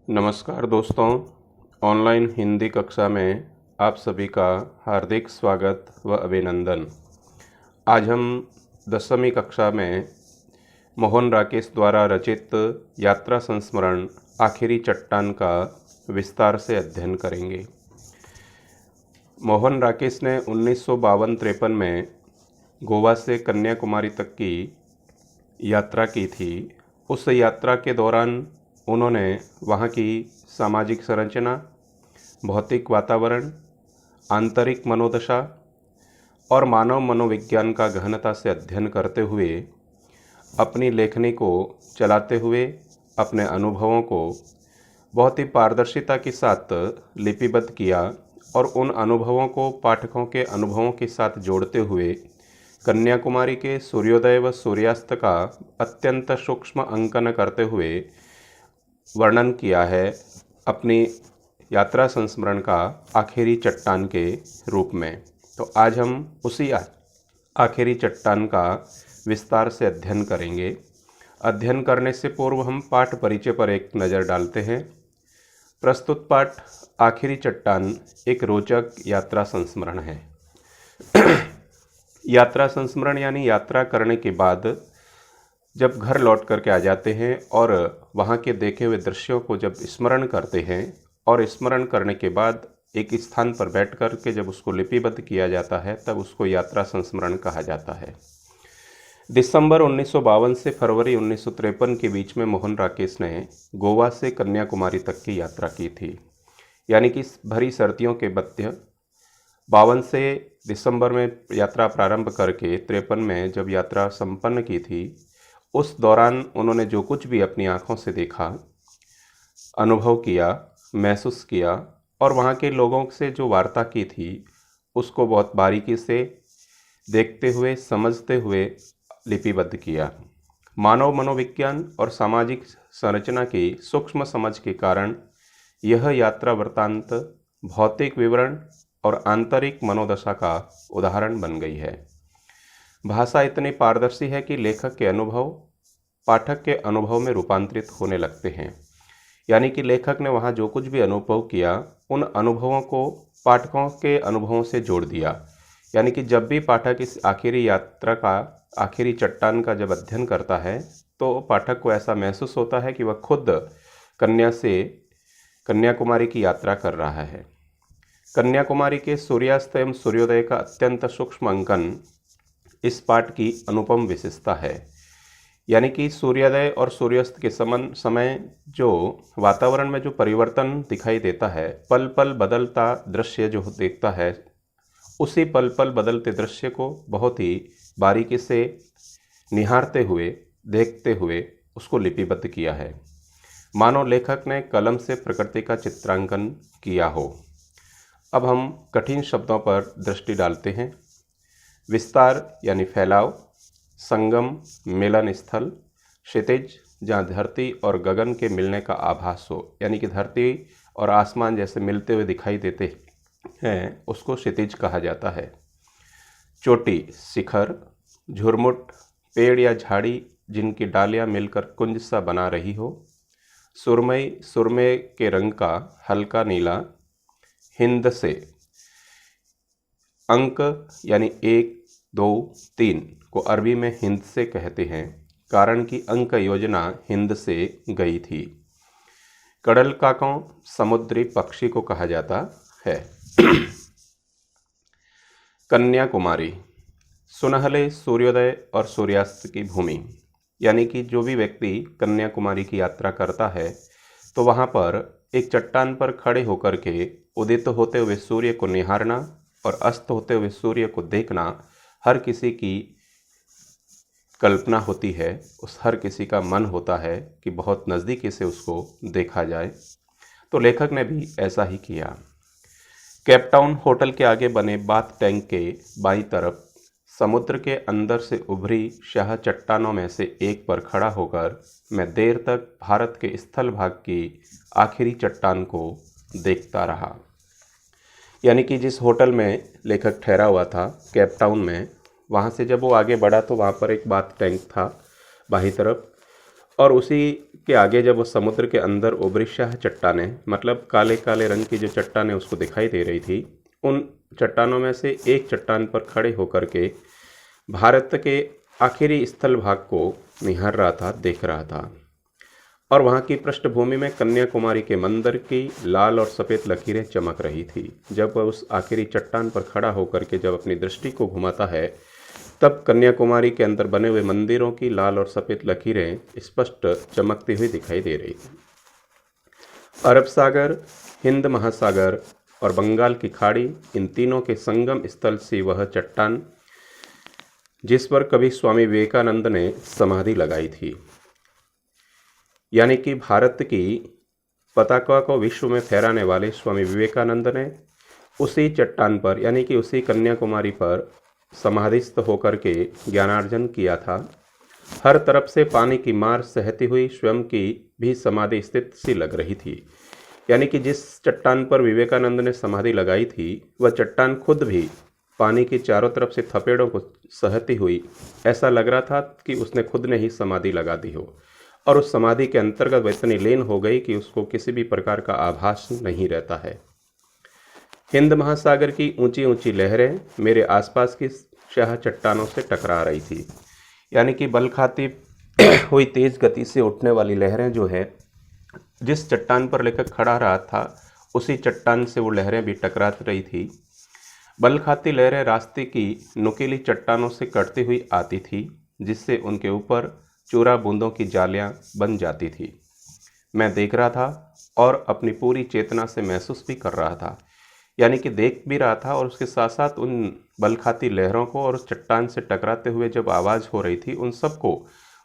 नमस्कार दोस्तों, ऑनलाइन हिंदी कक्षा में आप सभी का हार्दिक स्वागत व अभिनंदन। आज हम 10वीं कक्षा में मोहन राकेश द्वारा रचित यात्रा संस्मरण आखिरी चट्टान का विस्तार से अध्ययन करेंगे। मोहन राकेश ने 1952-53 में गोवा से कन्याकुमारी तक की यात्रा की थी। उस यात्रा के दौरान उन्होंने वहाँ की सामाजिक संरचना, भौतिक वातावरण, आंतरिक मनोदशा और मानव मनोविज्ञान का गहनता से अध्ययन करते हुए अपनी लेखनी को चलाते हुए अपने अनुभवों को बहुत ही पारदर्शिता के साथ लिपिबद्ध किया और उन अनुभवों को पाठकों के अनुभवों के साथ जोड़ते हुए कन्याकुमारी के सूर्योदय व सूर्यास्त का अत्यंत सूक्ष्म अंकन करते हुए वर्णन किया है अपनी यात्रा संस्मरण का आखिरी चट्टान के रूप में। तो आज हम उसी आखिरी चट्टान का विस्तार से अध्ययन करेंगे। अध्ययन करने से पूर्व हम पाठ परिचय पर एक नज़र डालते हैं। प्रस्तुत पाठ आखिरी चट्टान एक रोचक यात्रा संस्मरण है। यात्रा संस्मरण यानी यात्रा करने के बाद जब घर लौट करके आ जाते हैं और वहाँ के देखे हुए दृश्यों को जब स्मरण करते हैं और स्मरण करने के बाद एक स्थान पर बैठ कर के जब उसको लिपिबद्ध किया जाता है तब उसको यात्रा संस्मरण कहा जाता है। दिसंबर 1952 से फरवरी 1953 के बीच में मोहन राकेश ने गोवा से कन्याकुमारी तक की यात्रा की थी, यानी कि भरी सर्दियों के मध्य 52 से दिसंबर में यात्रा प्रारंभ करके 53 में जब यात्रा संपन्न की थी, उस दौरान उन्होंने जो कुछ भी अपनी आँखों से देखा, अनुभव किया, महसूस किया और वहाँ के लोगों से जो वार्ता की थी उसको बहुत बारीकी से देखते हुए, समझते हुए लिपिबद्ध किया। मानव मनोविज्ञान और सामाजिक संरचना की सूक्ष्म समझ के कारण यह यात्रा वृत्तांत भौतिक विवरण और आंतरिक मनोदशा का उदाहरण बन गई है। भाषा इतनी पारदर्शी है कि लेखक के अनुभव पाठक के अनुभव में रूपांतरित होने लगते हैं, यानी कि लेखक ने वहाँ जो कुछ भी अनुभव किया उन अनुभवों को पाठकों के अनुभवों से जोड़ दिया। यानी कि जब भी पाठक इस आखिरी यात्रा का आखिरी चट्टान का जब अध्ययन करता है तो पाठक को ऐसा महसूस होता है कि वह खुद कन्याकुमारी की यात्रा कर रहा है। कन्याकुमारी के सूर्यास्त एवं सूर्योदय का अत्यंत सूक्ष्म अंकन इस पाठ की अनुपम विशेषता है। यानी कि सूर्योदय और सूर्यास्त के समय जो वातावरण में जो परिवर्तन दिखाई देता है, पल पल बदलता दृश्य जो देखता है, उसी पल पल बदलते दृश्य को बहुत ही बारीकी से निहारते हुए, देखते हुए उसको लिपिबद्ध किया है, मानो लेखक ने कलम से प्रकृति का चित्रांकन किया हो। अब हम कठिन शब्दों पर दृष्टि डालते हैं। विस्तार यानी फैलाव, संगम मिलन स्थल, क्षितिज जहाँ धरती और गगन के मिलने का आभास हो, यानी कि धरती और आसमान जैसे मिलते हुए दिखाई देते हैं, उसको क्षितिज कहा जाता है। चोटी, शिखर, झुरमुट, पेड़ या झाड़ी जिनकी डालियाँ मिलकर कुंज सा बना रही हो। सुरमई, सुरमे के रंग का हल्का नीला। हिंद से, अंक यानी 1, 2, 3 को अरबी में हिंद से कहते हैं, कारण कि अंक योजना हिंद से गई थी। कडल काकों, समुद्री पक्षी को कहा जाता है। कन्याकुमारी, सुनहले सूर्योदय और सूर्यास्त की भूमि, यानी कि जो भी व्यक्ति कन्याकुमारी की यात्रा करता है तो वहाँ पर एक चट्टान पर खड़े होकर के उदित होते हुए सूर्य को निहारना और अस्त होते हुए सूर्य को देखना हर किसी की कल्पना होती है। उस हर किसी का मन होता है कि बहुत नज़दीकी से उसको देखा जाए, तो लेखक ने भी ऐसा ही किया। केपटाउन होटल के आगे बने बाथ टैंक के बाईं तरफ समुद्र के अंदर से उभरी शाह चट्टानों में से एक पर खड़ा होकर मैं देर तक भारत के स्थल भाग की आखिरी चट्टान को देखता रहा। यानी कि जिस होटल में लेखक ठहरा हुआ था केपटाउन में, वहाँ से जब वो आगे बढ़ा तो वहाँ पर एक बाथ टैंक था बाईं तरफ, और उसी के आगे जब वो समुद्र के अंदर उभरी शाह चट्टानें, मतलब काले काले रंग की जो चट्टानें उसको दिखाई दे रही थी, उन चट्टानों में से एक चट्टान पर खड़े होकर के भारत के आखिरी स्थल भाग को निहार रहा था, देख रहा था। और वहाँ की पृष्ठभूमि में कन्याकुमारी के मंदिर की लाल और सफ़ेद लकीरें चमक रही थी। जब वह उस आखिरी चट्टान पर खड़ा होकर के जब अपनी दृष्टि को घुमाता है, तब कन्याकुमारी के अंदर बने हुए मंदिरों की लाल और सफ़ेद लकीरें स्पष्ट चमकती हुई दिखाई दे रही थी। अरब सागर, हिंद महासागर और बंगाल की खाड़ी, इन तीनों के संगम स्थल से वह चट्टान जिस पर कभी स्वामी विवेकानंद ने समाधि लगाई थी, यानी कि भारत की पताका को विश्व में फहराने वाले स्वामी विवेकानंद ने उसी चट्टान पर, यानी कि उसी कन्याकुमारी पर समाधिस्थ होकर के ज्ञानार्जन किया था। हर तरफ से पानी की मार सहती हुई स्वयं की भी समाधि स्थित सी लग रही थी। यानी कि जिस चट्टान पर विवेकानंद ने समाधि लगाई थी, वह चट्टान खुद भी पानी की चारों तरफ से थपेड़ों को सहती हुई ऐसा लग रहा था कि उसने खुद ने ही समाधि लगा दी हो, और उस समाधि के अंतर्गत वह इतनी लीन हो गई कि उसको किसी भी प्रकार का आभास नहीं रहता है। हिंद महासागर की ऊंची ऊंची लहरें मेरे आसपास की शाह चट्टानों से टकरा रही थी। यानी कि बल खाती हुई तेज गति से उठने वाली लहरें जो है, जिस चट्टान पर लेकर खड़ा रहा था उसी चट्टान से वो लहरें भी टकरा रही थी। बल खाती लहरें रास्ते की नुकीली चट्टानों से कटती हुई आती थी, जिससे उनके ऊपर चूरा बूंदों की जालियां बन जाती थी। मैं देख रहा था और अपनी पूरी चेतना से महसूस भी कर रहा था। यानी कि देख भी रहा था और उसके साथ साथ उन बल खाती लहरों को और उस चट्टान से टकराते हुए जब आवाज़ हो रही थी, उन सबको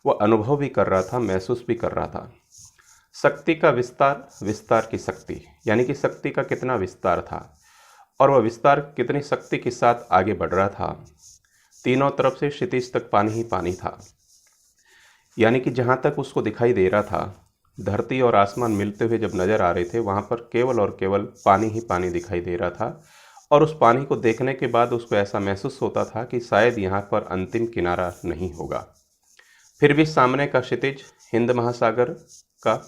वो अनुभव भी कर रहा था, महसूस भी कर रहा था। शक्ति का विस्तार, विस्तार की शक्ति, यानी कि शक्ति का कितना विस्तार था और वह विस्तार कितनी शक्ति के साथ आगे बढ़ रहा था। तीनों तरफ से क्षितिज तक पानी ही पानी था। यानी कि जहाँ तक उसको दिखाई दे रहा था, धरती और आसमान मिलते हुए जब नज़र आ रहे थे, वहाँ पर केवल और केवल पानी ही पानी दिखाई दे रहा था। और उस पानी को देखने के बाद उसको ऐसा महसूस होता था कि शायद यहाँ पर अंतिम किनारा नहीं होगा। फिर भी सामने का क्षितिज हिंद महासागर का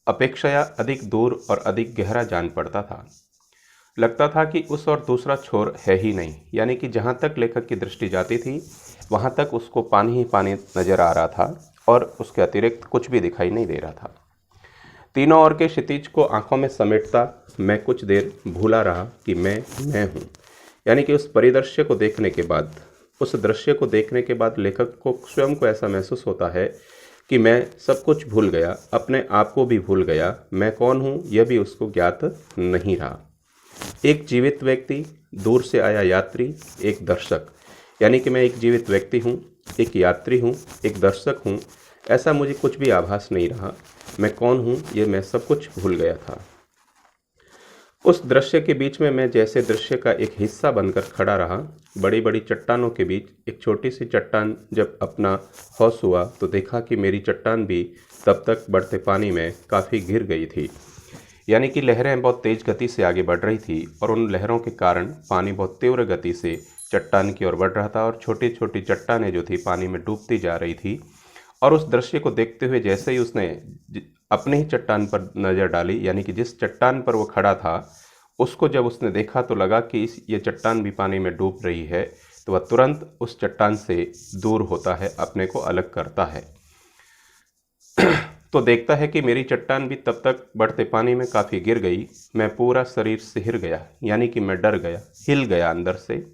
अपेक्षया अधिक दूर और अधिक गहरा जान पड़ता था। लगता था कि उस और दूसरा छोर है ही नहीं। यानी कि जहाँ तक लेखक की दृष्टि जाती थी, वहाँ तक उसको पानी ही पानी नज़र आ रहा था और उसके अतिरिक्त कुछ भी दिखाई नहीं दे रहा था। तीनों ओर के क्षितिज को आंखों में समेटता मैं कुछ देर भूला रहा कि मैं हूँ। यानी कि उस परिदृश्य को देखने के बाद, उस दृश्य को देखने के बाद लेखक को स्वयं को ऐसा महसूस होता है कि मैं सब कुछ भूल गया, अपने आप को भी भूल गया, मैं कौन हूँ यह भी उसको ज्ञात नहीं रहा। एक जीवित व्यक्ति, दूर से आया यात्री, एक दर्शक, यानी कि मैं एक जीवित व्यक्ति हूँ, एक यात्री हूँ, एक दर्शक हूँ, ऐसा मुझे कुछ भी आभास नहीं रहा। मैं कौन हूँ ये मैं सब कुछ भूल गया था। उस दृश्य के बीच में मैं जैसे दृश्य का एक हिस्सा बनकर खड़ा रहा। बड़ी बड़ी चट्टानों के बीच एक छोटी सी चट्टान जब अपना होश हुआ तो देखा कि मेरी चट्टान भी तब तक बढ़ते पानी में काफ़ी घिर गई थी। यानी कि लहरें बहुत तेज़ गति से आगे बढ़ रही थी और उन लहरों के कारण पानी बहुत तीव्र गति से चट्टान की ओर बढ़ रहा था और छोटी छोटी चट्टानें जो थी पानी में डूबती जा रही थी। और उस दृश्य को देखते हुए जैसे ही उसने अपने ही चट्टान पर नज़र डाली, यानी कि जिस चट्टान पर वो खड़ा था उसको जब उसने देखा तो लगा कि ये चट्टान भी पानी में डूब रही है, तो वह तुरंत उस चट्टान से दूर होता है, अपने को अलग करता है। तो देखता है कि मेरी चट्टान भी तब तक बढ़ते पानी में काफ़ी गिर गई। मैं पूरा शरीर सिहर गया, यानी कि मैं डर गया, हिल गया अंदर से।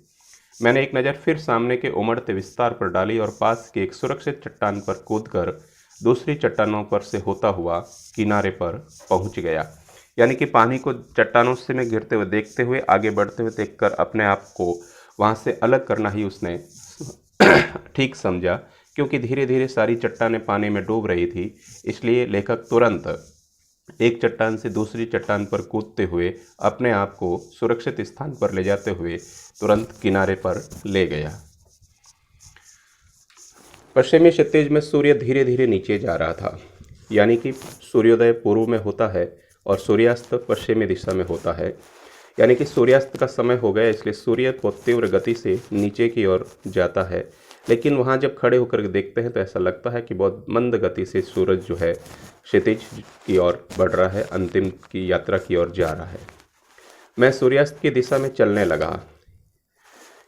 मैंने एक नज़र फिर सामने के उमड़ते विस्तार पर डाली और पास के एक सुरक्षित चट्टान पर कूदकर दूसरी चट्टानों पर से होता हुआ किनारे पर पहुंच गया। यानी कि पानी को चट्टानों से में गिरते हुए देखते हुए, आगे बढ़ते हुए देखकर अपने आप को वहाँ से अलग करना ही उसने ठीक समझा, क्योंकि धीरे धीरे सारी चट्टानें पानी में डूब रही थी। इसलिए लेखक तुरंत एक चट्टान से दूसरी चट्टान पर कूदते हुए अपने आप को सुरक्षित स्थान पर ले जाते हुए तुरंत किनारे पर ले गया। पश्चिमी क्षितिज में सूर्य धीरे धीरे नीचे जा रहा था। यानी कि सूर्योदय पूर्व में होता है और सूर्यास्त पश्चिमी दिशा में होता है। यानी कि सूर्यास्त का समय हो गया, इसलिए सूर्य बहुत तीव्र गति से नीचे की ओर जाता है। लेकिन वहाँ जब खड़े होकर के देखते हैं तो ऐसा लगता है कि बहुत मंद गति से सूरज जो है क्षितिज की ओर बढ़ रहा है, अंतिम की यात्रा की ओर जा रहा है। मैं सूर्यास्त की दिशा में चलने लगा,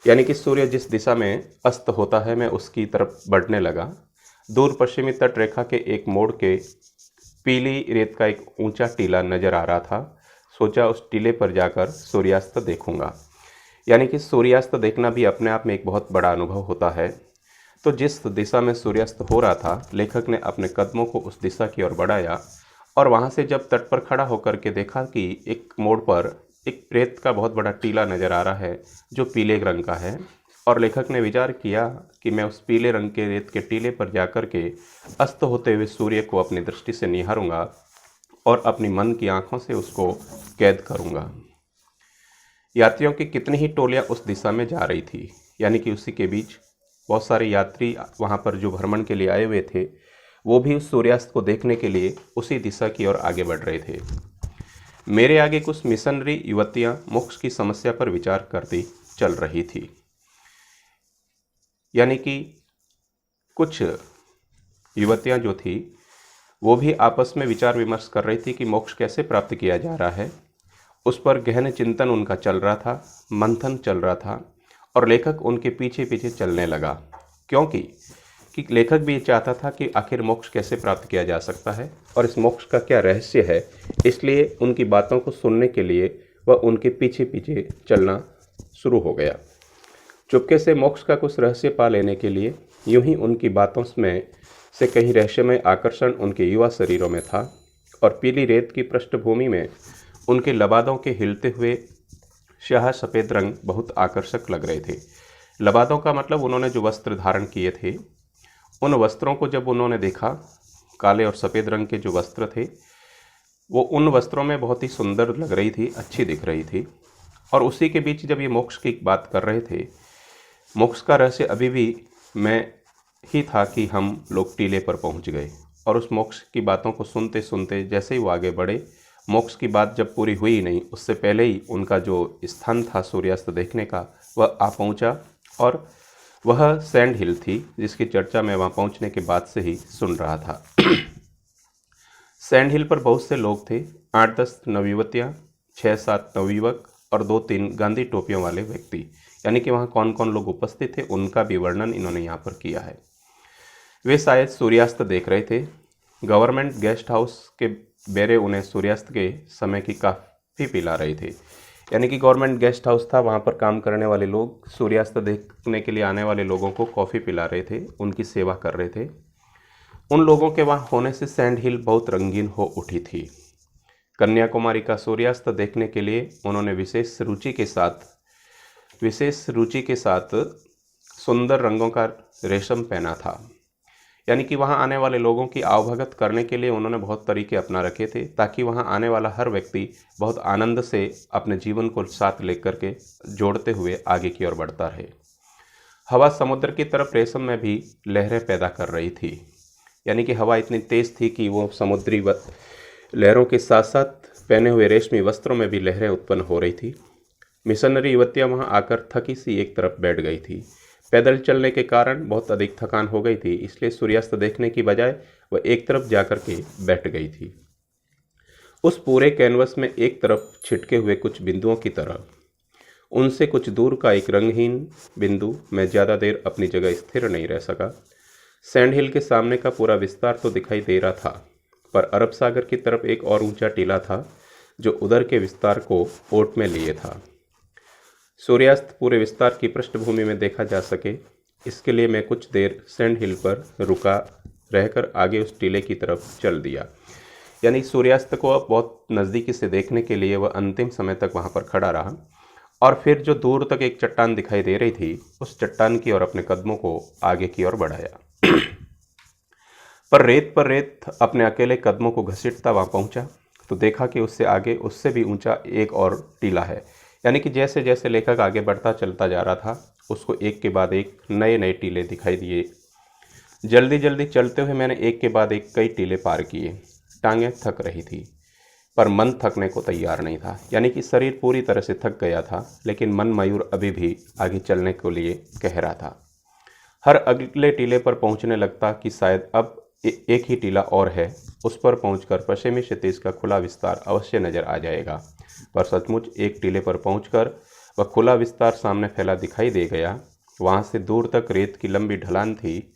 यानी कि सूर्य जिस दिशा में अस्त होता है मैं उसकी तरफ बढ़ने लगा। दूर पश्चिमी तट रेखा के एक मोड़ के पीली रेत का एक ऊंचा टीला नजर आ रहा था। सोचा उस टीले पर जाकर सूर्यास्त देखूंगा। यानी कि सूर्यास्त देखना भी अपने आप में एक बहुत बड़ा अनुभव होता है। तो जिस दिशा में सूर्यास्त हो रहा था, लेखक ने अपने कदमों को उस दिशा की ओर बढ़ाया और वहाँ से जब तट पर खड़ा होकर के देखा कि एक मोड़ पर एक रेत का बहुत बड़ा टीला नज़र आ रहा है जो पीले रंग का है। और लेखक ने विचार किया कि मैं उस पीले रंग के रेत के टीले पर जाकर के अस्त होते हुए सूर्य को अपनी दृष्टि से निहारूंगा और अपनी मन की आंखों से उसको कैद करूंगा। यात्रियों की कितनी ही टोलियां उस दिशा में जा रही थी, यानी कि उसी के बीच बहुत सारे यात्री वहां पर जो भ्रमण के लिए आए हुए थे वो भी उस सूर्यास्त को देखने के लिए उसी दिशा की ओर आगे बढ़ रहे थे। मेरे आगे कुछ मिशनरी युवतियां मोक्ष की समस्या पर विचार करती चल रही थी। यानी कि कुछ युवतियां जो थी वो भी आपस में विचार विमर्श कर रही थी कि मोक्ष कैसे प्राप्त किया जा रहा है। उस पर गहन चिंतन उनका चल रहा था, मंथन चल रहा था और लेखक उनके पीछे पीछे चलने लगा, क्योंकि लेखक भी चाहता था कि आखिर मोक्ष कैसे प्राप्त किया जा सकता है और इस मोक्ष का क्या रहस्य है। इसलिए उनकी बातों को सुनने के लिए वह उनके पीछे पीछे चलना शुरू हो गया। चुपके से मोक्ष का कुछ रहस्य पा लेने के लिए यूं ही उनकी बातों में से कहीं रहस्यमय आकर्षण उनके युवा शरीरों में था और पीली रेत की पृष्ठभूमि में उनके लबादों के हिलते हुए स्याह सफ़ेद रंग बहुत आकर्षक लग रहे थे। लबादों का मतलब उन्होंने जो वस्त्र धारण किए थे, उन वस्त्रों को जब उन्होंने देखा, काले और सफ़ेद रंग के जो वस्त्र थे वो उन वस्त्रों में बहुत ही सुंदर लग रही थी, अच्छी दिख रही थी। और उसी के बीच जब ये मोक्ष की बात कर रहे थे, मोक्ष का रहस्य अभी भी मैं ही था कि हम लोग टीले पर पहुंच गए और उस मोक्ष की बातों को सुनते सुनते जैसे ही वो आगे बढ़े, मोक्ष की बात जब पूरी हुई नहीं उससे पहले ही उनका जो स्थान था सूर्यास्त देखने का वह आ पहुंचा और वह सैंड हिल थी जिसकी चर्चा मैं वहां पहुंचने के बाद से ही सुन रहा था। सैंड हिल पर बहुत से लोग थे, 8-10 नवयुवतियाँ, 6-7 नवयुवक और 2-3 गांधी टोपियों वाले व्यक्ति। यानी कि वहाँ कौन कौन लोग उपस्थित थे उनका भी वर्णन इन्होंने यहाँ पर किया है। वे शायद सूर्यास्त देख रहे थे। गवर्नमेंट गेस्ट हाउस के बेरे उन्हें सूर्यास्त के समय की काफ़ी पिला रहे थे। यानी कि गवर्नमेंट गेस्ट हाउस था, वहाँ पर काम करने वाले लोग सूर्यास्त देखने के लिए आने वाले लोगों को कॉफ़ी पिला रहे थे, उनकी सेवा कर रहे थे। उन लोगों के वहाँ होने से सैंड हिल बहुत रंगीन हो उठी थी। कन्याकुमारी का सूर्यास्त देखने के लिए उन्होंने विशेष रुचि के साथ सुंदर रंगों का रेशम पहना था। यानी कि वहाँ आने वाले लोगों की आवभगत करने के लिए उन्होंने बहुत तरीके अपना रखे थे ताकि वहाँ आने वाला हर व्यक्ति बहुत आनंद से अपने जीवन को साथ लेकर के जोड़ते हुए आगे की ओर बढ़ता रहे। हवा समुद्र की तरफ रेशम में भी लहरें पैदा कर रही थी। यानी कि हवा इतनी तेज़ थी कि वो समुद्री लहरों के साथ साथ पहने हुए रेशमी वस्त्रों में भी लहरें उत्पन्न हो रही थी। मिशनरी युवतियाँ वहाँ आकर थकी सी एक तरफ बैठ गई थी। पैदल चलने के कारण बहुत अधिक थकान हो गई थी, इसलिए सूर्यास्त देखने की बजाय वह एक तरफ जाकर के बैठ गई थी। उस पूरे कैनवस में एक तरफ छिटके हुए कुछ बिंदुओं की तरह, उनसे कुछ दूर का एक रंगहीन बिंदु। मैं ज़्यादा देर अपनी जगह स्थिर नहीं रह सका। सैंड हिल के सामने का पूरा विस्तार तो दिखाई दे रहा था, पर अरब सागर की तरफ एक और ऊंचा टीला था जो उधर के विस्तार को ओट में लिए था। सूर्यास्त पूरे विस्तार की पृष्ठभूमि में देखा जा सके, इसके लिए मैं कुछ देर सैंड हिल पर रुका रहकर आगे उस टीले की तरफ चल दिया। यानी सूर्यास्त को अब बहुत नज़दीकी से देखने के लिए वह अंतिम समय तक वहाँ पर खड़ा रहा और फिर जो दूर तक एक चट्टान दिखाई दे रही थी उस चट्टान की ओर अपने कदमों को आगे की ओर बढ़ाया। पर रेत अपने अकेले कदमों को घसीटता वहाँ पहुँचा तो देखा कि उससे आगे उससे भी ऊंचा एक और टीला है। यानी कि जैसे जैसे लेखक आगे बढ़ता चलता जा रहा था उसको एक के बाद एक नए नए टीले दिखाई दिए। जल्दी जल्दी चलते हुए मैंने एक के बाद एक कई टीले पार किए। टांगें थक रही थी पर मन थकने को तैयार नहीं था। यानी कि शरीर पूरी तरह से थक गया था लेकिन मन मयूर अभी भी आगे चलने के लिए कह रहा था। हर अगले टीले पर पहुंचने लगता कि शायद अब एक ही टीला और है, उस पर पहुंचकर पश्चिमी क्षितिज का खुला विस्तार अवश्य नजर आ जाएगा। पर सचमुच एक टीले पर पहुंचकर वह खुला विस्तार सामने फैला दिखाई दे गया। वहां से दूर तक रेत की लंबी ढलान थी,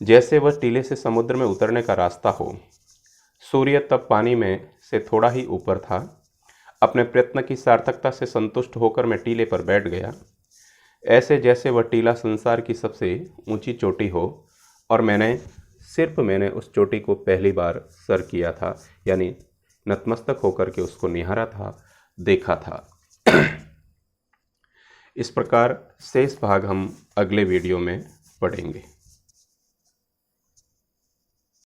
जैसे वह टीले से समुद्र में उतरने का रास्ता हो। सूर्य तब पानी में से थोड़ा ही ऊपर था। अपने प्रयत्न की सार्थकता से संतुष्ट होकर मैं टीले पर बैठ गया, ऐसे जैसे वह टीला संसार की सबसे ऊंची चोटी हो और मैंने उस चोटी को पहली बार सर किया था, यानी नतमस्तक होकर के उसको निहारा था, देखा था। इस प्रकार शेष भाग हम अगले वीडियो में पढ़ेंगे।